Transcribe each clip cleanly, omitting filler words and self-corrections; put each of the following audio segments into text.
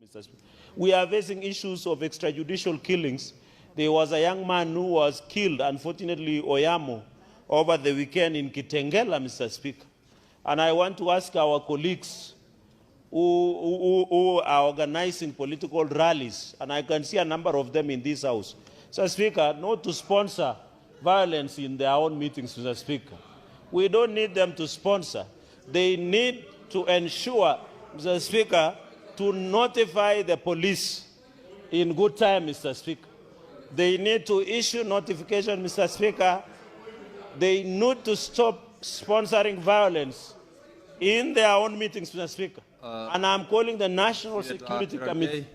Mr. Speaker. We are facing issues of extrajudicial killings. There was a young man who was killed, unfortunately, Oyamo, over the weekend in Kitengela, Mr. Speaker. And I want to ask our colleagues who are organizing political rallies, and I can see a number of them in this House, Mr. Speaker, not to sponsor violence in their own meetings, Mr. Speaker. We don't need them to sponsor. They need to ensure, Mr. Speaker, to notify the police in good time, Mr. Speaker. They need to issue notification, Mr. Speaker. They need to stop sponsoring violence in their own meetings, Mr. Speaker. And I'm calling the National Security Committee.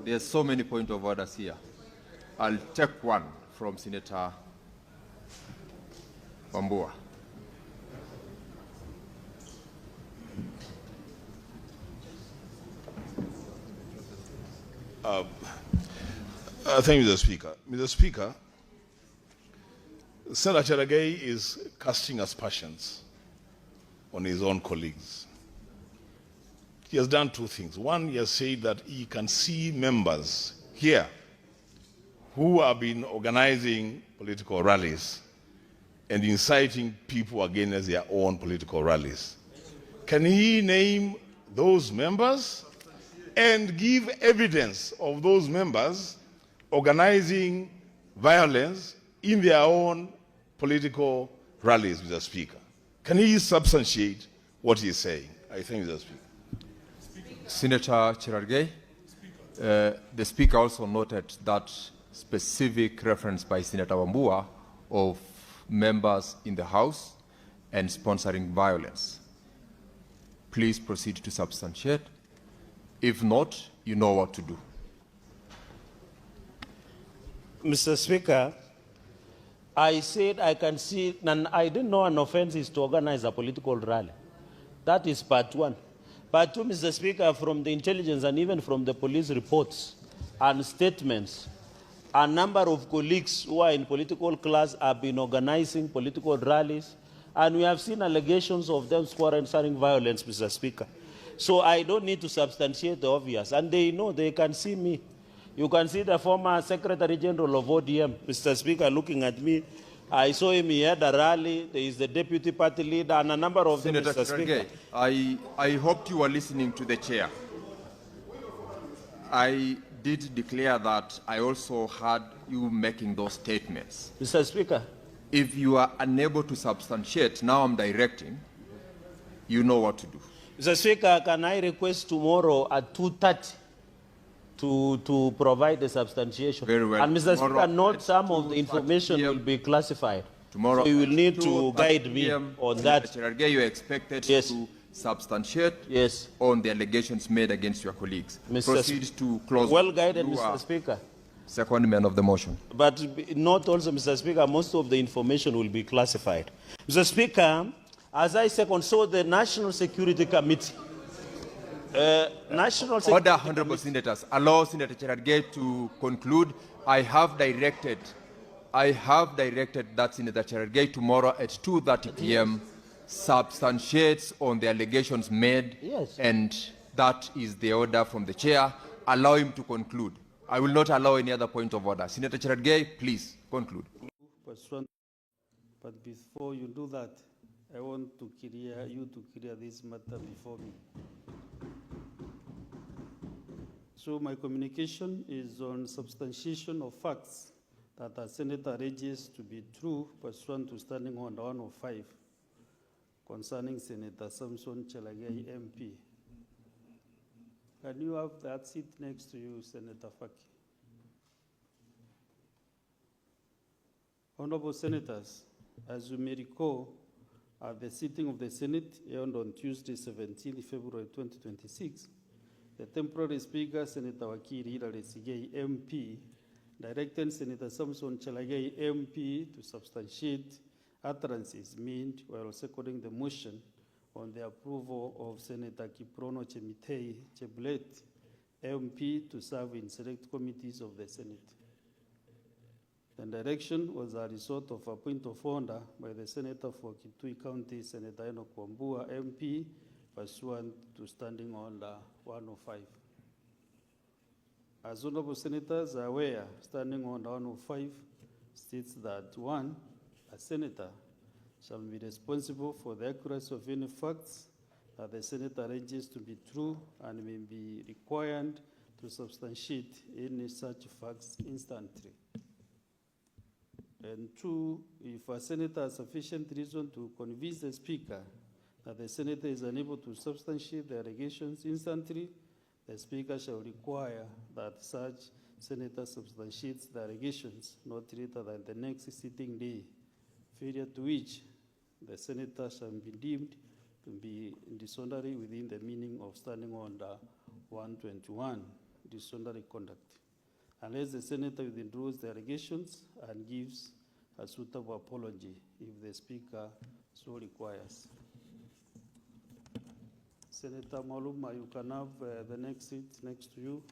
There's so many points of orders here. I'll take one from Senator Wambua. Thank you, Mr. Speaker. Mr. Speaker, Sen Cherargei is casting aspersions on his own colleagues. He has done two things. One, he has said that he can see members here who have been organizing political rallies and inciting people against their own political rallies. Can he name those members and give evidence of those members organizing violence in their own political rallies, Mr. Speaker? Can he substantiate what he is saying? I thank you, Mr. Speaker. Senator Cherargei, the Speaker also noted that specific reference by Senator Wambua of members in the House and sponsoring violence. Please proceed to substantiate. If not, you know what to do. Mr. Speaker, I said I can see, and I didn't know an offense is to organize a political rally. That is part one. Part two, Mr. Speaker, from the intelligence and even from the police reports and statements, a number of colleagues who are in political class have been organizing political rallies, and we have seen allegations of them sponsoring violence, Mr. Speaker. So I don't need to substantiate the obvious, and they know, they can see me. You can see the former Secretary General of ODM, Mr. Speaker, looking at me. I saw him, he had a rally, there is the deputy party leader, and a number of them, Mr. Speaker. I hoped you were listening to the chair. I did declare that I also heard you making those statements. Mr. Speaker. If you are unable to substantiate, now I'm directing, you know what to do. Mr. Speaker, can I request tomorrow at 2:30 to provide the substantiation? Very well. And Mr. Speaker, note some of the information will be classified. Tomorrow, so you will need to guide me on that. Mr. Cherargei, you are expected to substantiate on the allegations made against your colleagues. Proceed to close. Well guided, Mr. Speaker. Second man of the motion. But not also, Mr. Speaker, most of the information will be classified. Mr. Speaker, as I second, so the National Security Committee. Order, honorable senators. Allow Senator Cherargei to conclude. I have directed that Senator Cherargei tomorrow at 2:30 p.m. substantiates on the allegations made, and that is the order from the chair. Allow him to conclude. I will not allow any other point of order. Senator Cherargei, please conclude. But before you do that, I want to clear this matter before me. So my communication is on substantiation of facts that are Senator alleges to be true pursuant to Standing Order 105 concerning Senator Sen Cherargei MP. Can you have that seat next to you, Senator Faki? Honorable Senators, as you may recall, at the sitting of the Senate held on Tuesday, 17 February 2026, the temporary Speaker, Senator Wakili Hilary Sigei MP, directed Senator Sen Cherargei MP to substantiate utterances made while seconding the motion on the approval of Senator Kiprono Chemitei Cheblet MP to serve in select committees of the Senate. The direction was a result of a point of order by the Senator for Kitui County, Senator Enoch Wambua MP, pursuant to Standing Order 105. As honorable senators are aware, standing on 105 states that 1, a senator shall be responsible for the accuracy of any facts that the senator alleges to be true and may be required to substantiate any such facts instantly. And 2, if a senator has sufficient reason to convince the speaker that the senator is unable to substantiate the allegations instantly, the speaker shall require that such senator substantiates the allegations not later than the next sitting day, failure to which the senator shall be deemed to be disorderly within the meaning of standing order 121, disorderly conduct, unless the senator withdraws the allegations and gives a suitable apology if the speaker so requires. Senator Maluma, you can have the next seat next to you.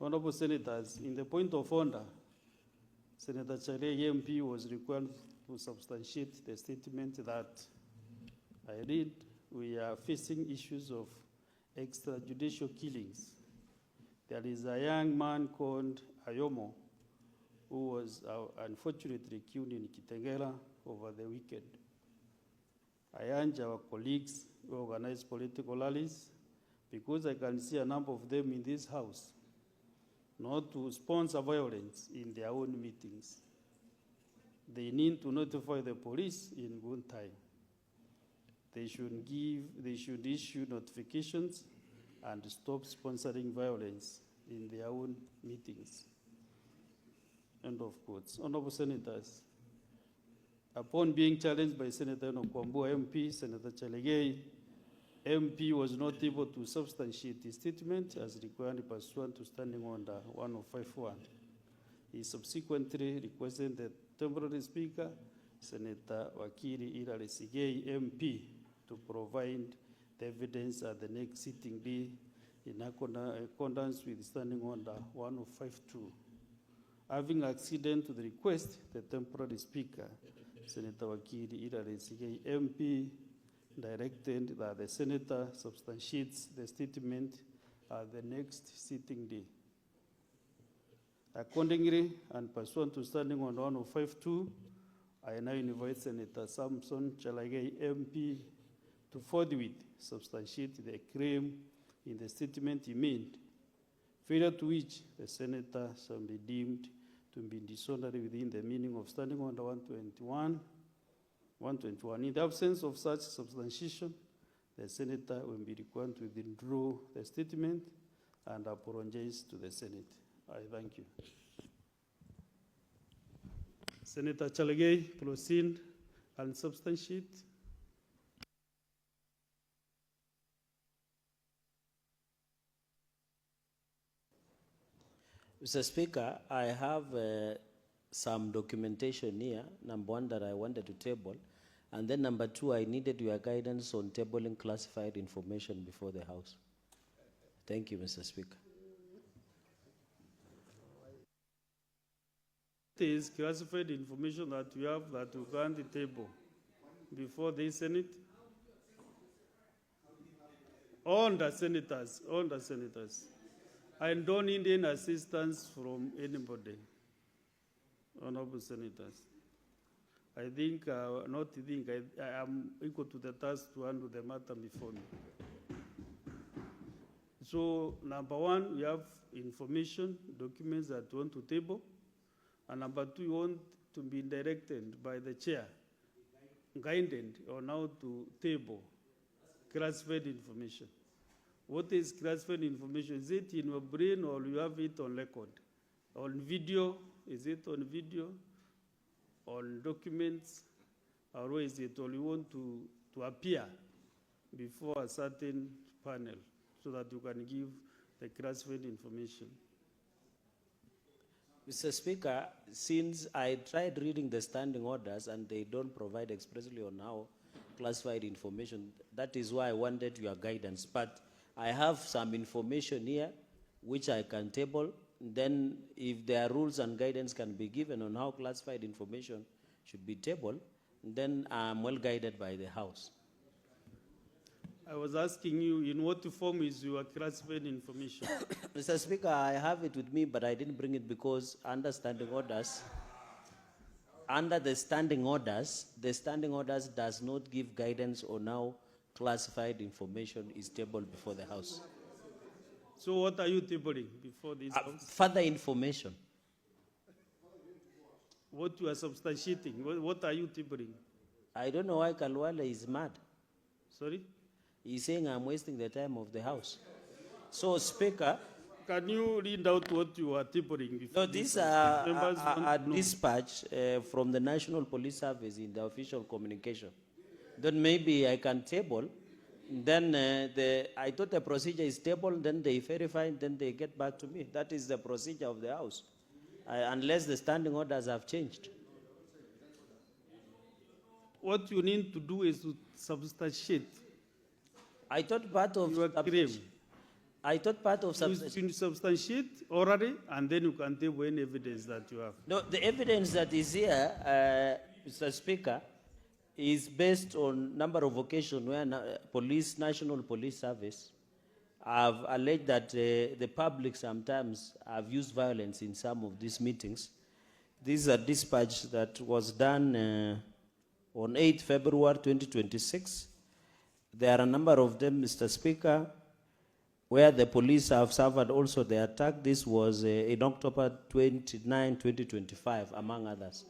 Honorable Senators, in the point of order, Senator Cherargei MP was required to substantiate the statement that I read, we are facing issues of extrajudicial killings. There is a young man called Ayomo who was unfortunately killed in Kitengela over the weekend. I urge our colleagues who organize political rallies, because I can see a number of them in this house, not to sponsor violence in their own meetings. They need to notify the police in good time. They should issue notifications and stop sponsoring violence in their own meetings. End of quotes. Honorable Senators, upon being challenged by Senator Nokwambua MP, Senator Cherargei MP was not able to substantiate his statement as required pursuant to Standing Order 1051. He subsequently requested the temporary speaker, Senator Wakiri Rallies MP, to provide the evidence at the next sitting day in accordance with Standing Order 1052. Having acceded to the request, the temporary speaker, Senator Wakiri Rallies MP, directed that the senator substantiates the statement at the next sitting day. Accordingly, and pursuant to Standing Order 1052, I now invite Senator Sen Cherargei MP to forthwith substantiate the claim in the statement he made, failure to which the senator shall be deemed to be disorderly within the meaning of Standing Order 121. In the absence of such substantiation, the senator will be required to withdraw the statement and apologize to the Senate. I thank you. Senator Cherargei, proceed and substantiate. Mr. Speaker, I have some documentation here, number one, that I wanted to table, and then number two, I needed your guidance on tabling classified information before the House. Thank you, Mr. Speaker. It is classified information that you have that you can't table before the Senate. On the senators. I don't need any assistance from anybody, honorable senators. I am equal to the task to handle the matter before me. So, number one, we have information, documents that you want to table. And number two, you want to be directed by the chair, guided on how to table classified information. What is classified information? Is it in your brain or you have it on record? On video? Is it on video? On documents? Or is it all you want to appear before a certain panel so that you can give the classified information? Mr. Speaker, since I tried reading the standing orders and they don't provide expressly on how classified information, that is why I wanted your guidance. But I have some information here which I can table. Then if there are rules and guidance can be given on how classified information should be tabled, then I'm well guided by the House. I was asking you, in what form is your classified information? Mr. Speaker, I have it with me, but I didn't bring it because under the standing orders does not give guidance on how classified information is tabled before the House. So what are you tabling before this House? Further information. What you are substantiating? What are you tabling? I don't know why Kalwale is mad. Sorry? He's saying I'm wasting the time of the House. So, Speaker, Can you read out what you are tabling before no, these House? are Members want a to know. dispatch from the National Police Service in the official communication. Then maybe I can table. Then I thought the procedure is table, then they verify, then they get back to me. That is the procedure of the House, unless the standing orders have changed. What you need to do is to substantiate I thought part of your claim. I thought part of You substantiate orally, and then you can table any evidence that you have. No, the evidence that is here, Mr. Speaker, is based on number of occasions where National Police Service have alleged that the public sometimes have used violence in some of these meetings. This is a dispatch that was done on 8 February 2026. There are a number of them, Mr. Speaker, where the police have suffered also the attack. This was in October 29, 2025, among others.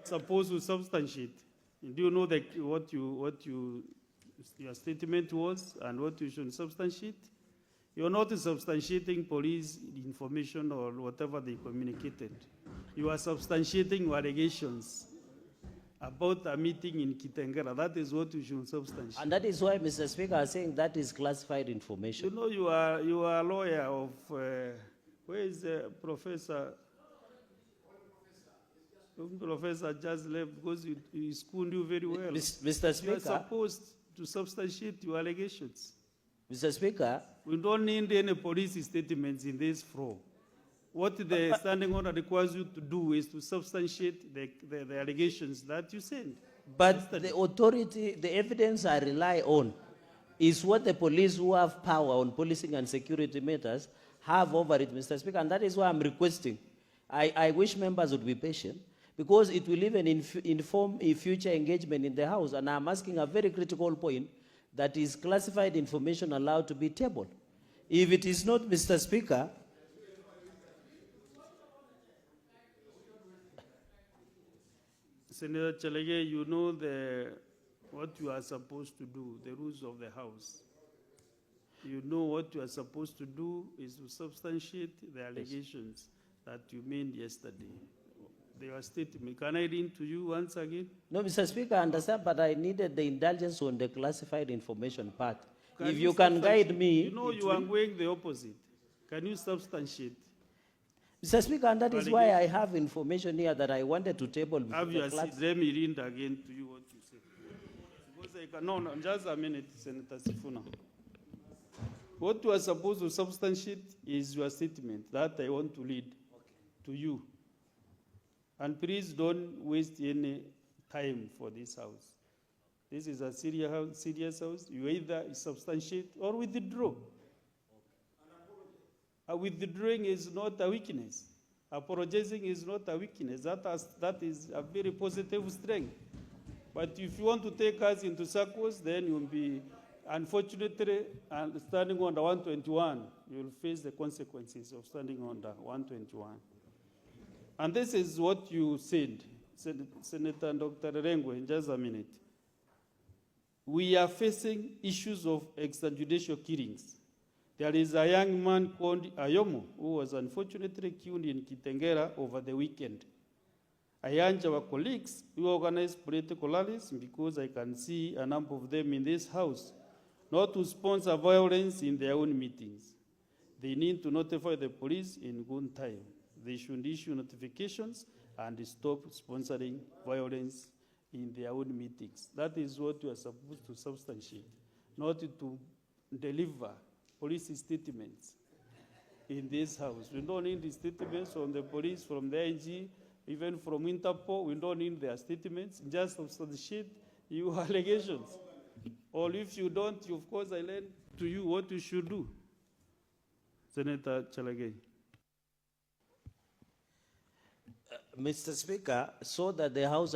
Suppose you substantiate. Do you know what your statement was and what you should substantiate? You're not substantiating police information or whatever they communicated. You are substantiating your allegations about a meeting in Kitengela. That is what you should substantiate. And that is why, Mr. Speaker, I'm saying that is classified information. You know, you are a lawyer of, where is Professor? Professor just left because he schooled you very well. Mr. Speaker, You are supposed to substantiate your allegations. Mr. Speaker, We don't need any police statements in this floor. What the standing order requires you to do is to substantiate the allegations that you send. but the authority, the evidence I rely on is what the police who have power on policing and security matters have over it, Mr. Speaker, and that is why I'm requesting. I wish members would be patient because it will even inform a future engagement in the House, and I'm asking a very critical point, that is classified information allowed to be tabled. If it is not, Mr. Speaker, Senator Cherargei, you know what you are supposed to do, the rules of the House. You know what you are supposed to do is to substantiate the allegations that you made yesterday. They were statement. Can I read to you once again? no, Mr. Speaker, I understand, but I needed the indulgence on the classified information part. If you you can substantiate? guide me. You know, you are going the opposite. Can you substantiate? Mr. Speaker, and that is why I have information here that I wanted to table. before Have the your class. seat. Let me read again to you what you said. Because I can, no, just a minute, Senator Sifuna. What you are supposed to substantiate is your statement that I want to read to you. And please don't waste any time for this House. This is a serious house. You either substantiate or withdraw. Withdrawing is not a weakness. Apologizing is not a weakness. That is a very positive strength. But if you want to take us into circles, then you'll be, unfortunately, standing under 121, you'll face the consequences of standing under 121. And this is what you said, Senator Dr. Rengwe, in just a minute. We are facing issues of extrajudicial killings. There is a young man called Ayomo who was unfortunately killed in Kitengela over the weekend. I urge our colleagues who organize political rallies, because I can see a number of them in this House, not to sponsor violence in their own meetings. They need to notify the police in good time. They should issue notifications and stop sponsoring violence in their own meetings. That is what you are supposed to substantiate, not to deliver police statements in this House. We don't need the statements from the police, from the IG, even from Interpol. We don't need their statements, just substantiate your allegations. Or if you don't, of course, I learn to you what you should do. Senator Cherargei. Mr. Speaker, so that the House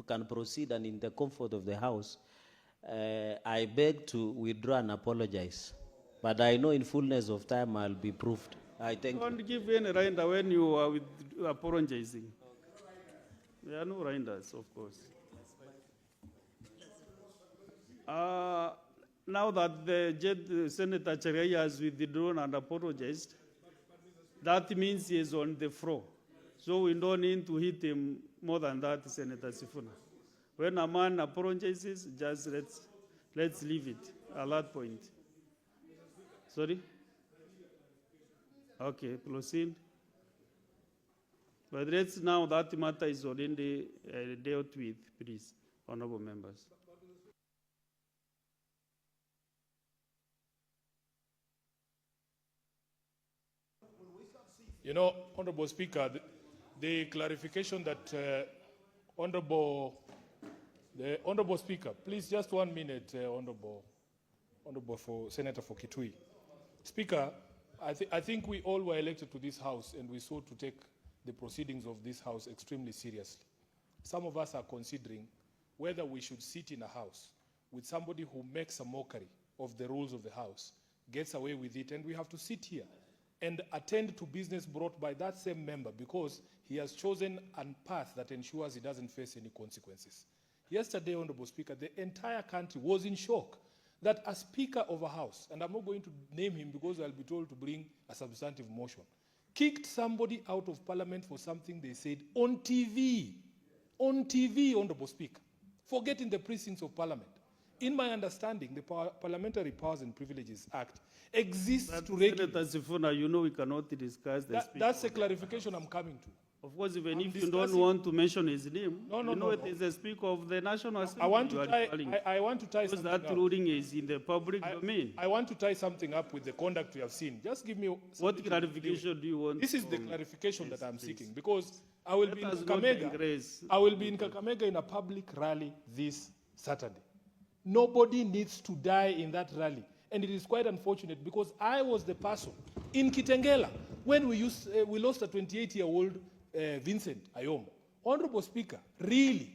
can proceed and in the comfort of the House, I beg to withdraw and apologize. But I know in fullness of time I'll be proved. I thank you. Don't give any reminder when you are apologizing. There are no reminders, of course. Now that the Senator Cherargei has withdrawn and apologized, that means he is on the floor. So we don't need to hit him more than that, Senator Sifuna. When a man apologizes, just let's leave it at that point. Sorry? Okay, proceed. But let's now that matter is already dealt with, please, honorable members. You know, Honorable Speaker, the clarification that the Honorable Speaker, please just 1 minute, Honorable for Senator for Kitui. Speaker, I think we all were elected to this House and we sought to take the proceedings of this House extremely seriously. Some of us are considering whether we should sit in a House with somebody who makes a mockery of the rules of the House, gets away with it, and we have to sit here and attend to business brought by that same member because he has chosen a path that ensures he doesn't face any consequences. Yesterday, Honorable Speaker, the entire country was in shock that a Speaker of a House, and I'm not going to name him because I'll be told to bring a substantive motion, kicked somebody out of Parliament for something they said on TV. On TV, Honorable Speaker, forgetting the precincts of Parliament. In my understanding, the Parliamentary Powers and Privileges Act exists to regulate. Senator Sifuna, you know we cannot discuss the speaker. That's the clarification I'm coming to. Of course, even if you don't want to mention his name, it is a speaker of the National Assembly. I want to tie because something that up. ruling is in the public domain. I want to tie something up with the conduct we have seen. Just give me What clarification do you want? This is the clarification that I'm seeking because I will be in Let us not Kakamega. digress. I will be in Kakamega in a public rally this Saturday. Nobody needs to die in that rally. And it is quite unfortunate because I was the person in Kitengela when we lost a 28-year-old Vincent Ayom. Honorable Speaker, really,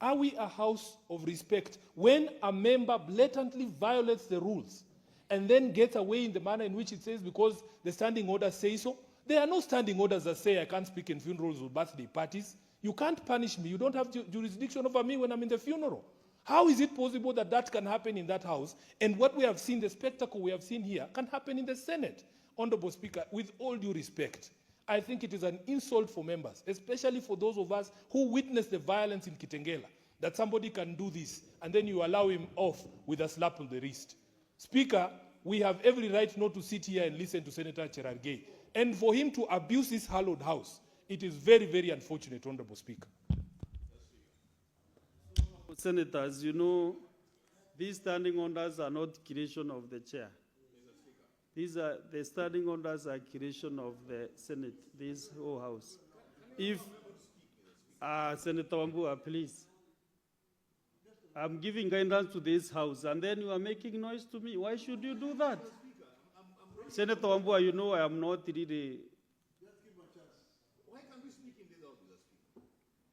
are we a house of respect when a member blatantly violates the rules and then gets away in the manner in which it says because the standing orders say so? There are no standing orders that say I can't speak in funerals or birthday parties. You can't punish me. You don't have jurisdiction over me when I'm in the funeral. How is it possible that that can happen in that house? And what we have seen, the spectacle we have seen here, can happen in the Senate? Honorable Speaker, with all due respect, I think it is an insult for members, especially for those of us who witnessed the violence in Kitengela, that somebody can do this and then you allow him off with a slap on the wrist. Speaker, we have every right not to sit here and listen to Senator Cherargei. And for him to abuse this hallowed house, it is very, very unfortunate, Honorable Speaker. Senators, you know, these standing orders are not creation of the chair. These are the standing orders are creation of the Senate, this whole house. If Senator Wambua, please, I'm giving guidance to this house, and then you are making noise to me. Why should you do that? Senator Wambua, you know I am not really.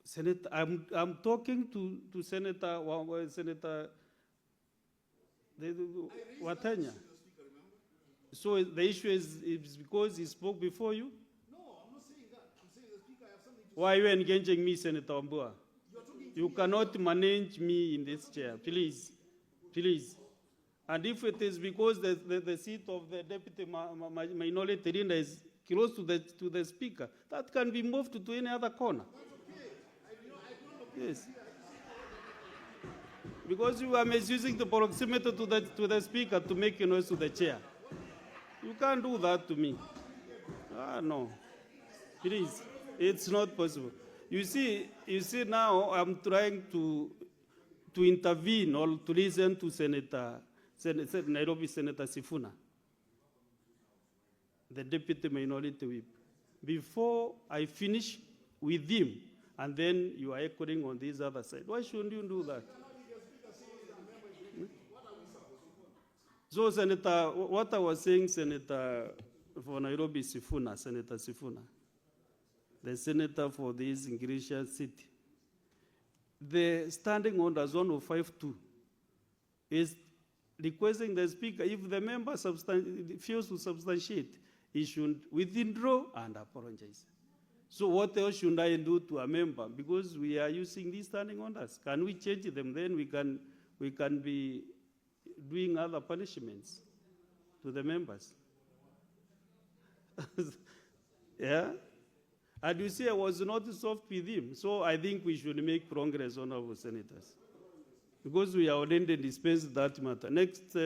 Senator, I'm talking to Senator Watanya. So the issue is because he spoke before you? No, I'm not saying that. I'm saying the Speaker, I have something to say. Why are you engaging me, Senator Wambua? You cannot manage me in this chair, please. Please. And if it is because the seat of the deputy minority leader is close to the Speaker, that can be moved to any other corner. Yes. Because you are misusing the proximity to the Speaker to make a noise to the chair. You can't do that to me. No. Please. It's not possible. You see now I'm trying to intervene or to listen to Nairobi Senator Sifuna, the deputy minority whip. Before I finish, with him, and then you are echoing on this other side. Why shouldn't you do that? So, Senator, what I was saying, Senator for Nairobi Sifuna, Senator Sifuna, the senator for this Ingrisha city, the standing orders 1052 is requesting the speaker, if the member fails to substantiate, he should withdraw and apologize. So what else should I do to a member? Because we are using these standing orders. Can we change them? Then we can be doing other punishments to the members. Yeah? And you see, I was not soft with him. So I think we should make progress, honorable senators. Because we are already dispensed that matter. Next.